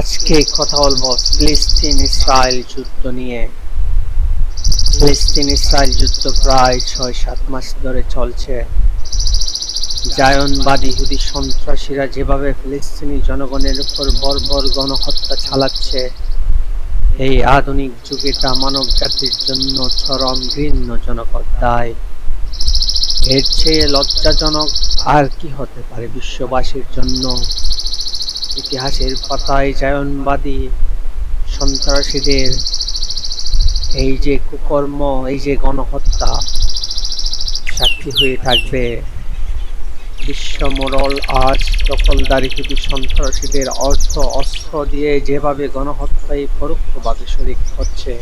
আজকে কথা বলবো ফিলিস্তিন ইসরায়েল যুদ্ধ নিয়ে। ফিলিস্তিন ইসরায়েল যুদ্ধ প্রায় ৬-৭ মাস ধরে চলছে। জায়নবাদী ইহুদি সন্ত্রাসীরা যেভাবে ফিলিস্তিনি জনগণের উপর বর্বর গণহত্যা চালাচ্ছে, এই আধুনিক যুগে তা মানব জাতির জন্য চরম ঘৃণ্যজনক অধ্যায়। এর চেয়ে লজ্জাজনক আর কি হতে পারে বিশ্ববাসীর জন্য? ইতিহাসের পাতায় জায়নবাদী সন্ত্রাসীদের এই যে কুকর্ম, এই যে গণহত্যা সাক্ষী হয়ে থাকবে বিশ্ব মোড়ল। আজ দখলদার ইহুদি সন্ত্রাসীদের অর্থ অস্ত্র দিয়ে যেভাবে গণহত্যায় পরোক্ষভাবে শরিক হচ্ছে,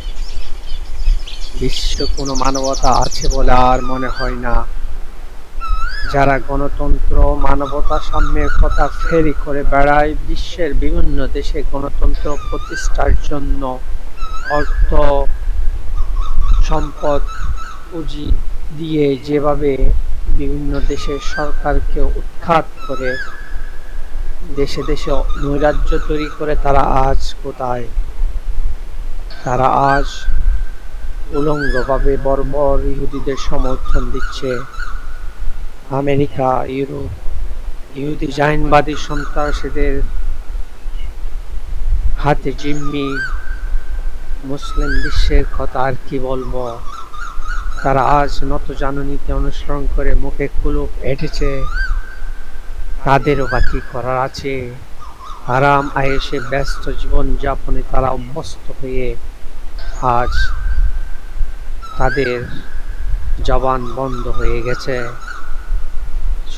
বিশ্ব কোনো মানবতা আছে বলে আর মনে হয় না। যারা গণতন্ত্র মানবতা সাম্যের কথা ফেরি করে বেড়ায়, বিশ্বের বিভিন্ন দেশে গণতন্ত্র প্রতিষ্ঠার জন্য অর্থ সম্পদ পুঁজি দিয়ে যেভাবে বিভিন্ন দেশের সরকারকে উৎখাত করে দেশে দেশে নৈরাজ্য তৈরি করে, তারা আজ কোথায়? তারা আজ উলঙ্গভাবে বর্বর ইহুদিদের সমর্থন দিচ্ছে। আমেরিকা, ইউরোপ ইহুদি জায়নবাদী সন্ত্রাসীদের হাতে জিম্মি। মুসলিম বিশ্বের কথা আর কি বলবো? তারা আজ নতজাননীতে অনুসরণ করে মুখে কুলুপ এঁটেছে। তাদেরও বা কি করার আছে? আরাম আয়েশে ব্যস্ত জীবন যাপনে তারা অভ্যস্ত হয়ে আজ তাদের জবান বন্ধ হয়ে গেছে।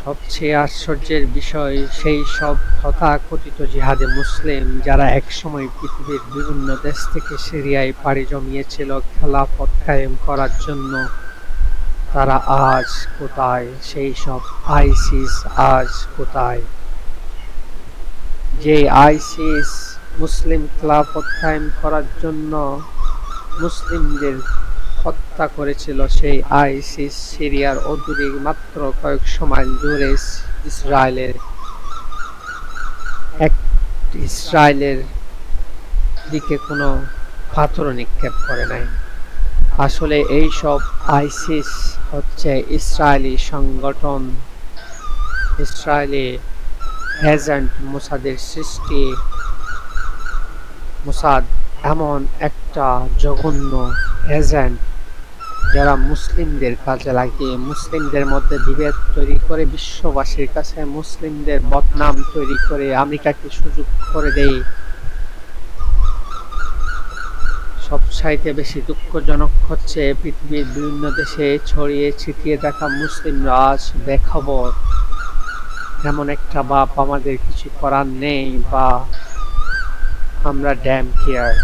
সবচেয়ে আশ্চর্যের বিষয়, সেই সব তথাকথিত জিহাদে মুসলিম যারা একসময় পৃথিবীর বিভিন্ন দেশ থেকে সিরিয়ায় পাড়ি জমিয়েছিল খেলাফত কায়েম করার জন্য, তারা আজ কোথায়? সেই সব আইসিস আজ কোথায়? যে আইসিস মুসলিম খেলাফত কায়েম করার জন্য মুসলিমদের হত্যা করেছিল, সেই আইসিস সিরিয়ার অদূরে মাত্র কয়েকশো মাইল দূরে ইসরায়েলের দিকে কোনো পাথর নিক্ষেপ করে নাই। আসলে এই সব আইসিস হচ্ছে ইসরায়েলি সংগঠন, ইসরায়েলি এজেন্ট, মোসাদের সৃষ্টি। মোসাদ এমন একটা জঘন্য এজেন্ট যারা মুসলিমদের কাজে লাগিয়ে মুসলিমদের মধ্যে বিভেদ তৈরি করে, বিশ্ববাসীর কাছে মুসলিমদের বদনাম তৈরি করে আমেরিকাকে সুযোগ করে দেয়। সবচাইতে বেশি দুঃখজনক হচ্ছে পৃথিবীর বিভিন্ন দেশে ছড়িয়ে ছিটিয়ে থাকা মুসলিমরা আজ বেখবর। এমন একটা বাপ আমাদের কিছু করার নেই, বা আমরা ড্যাম কেয়ার।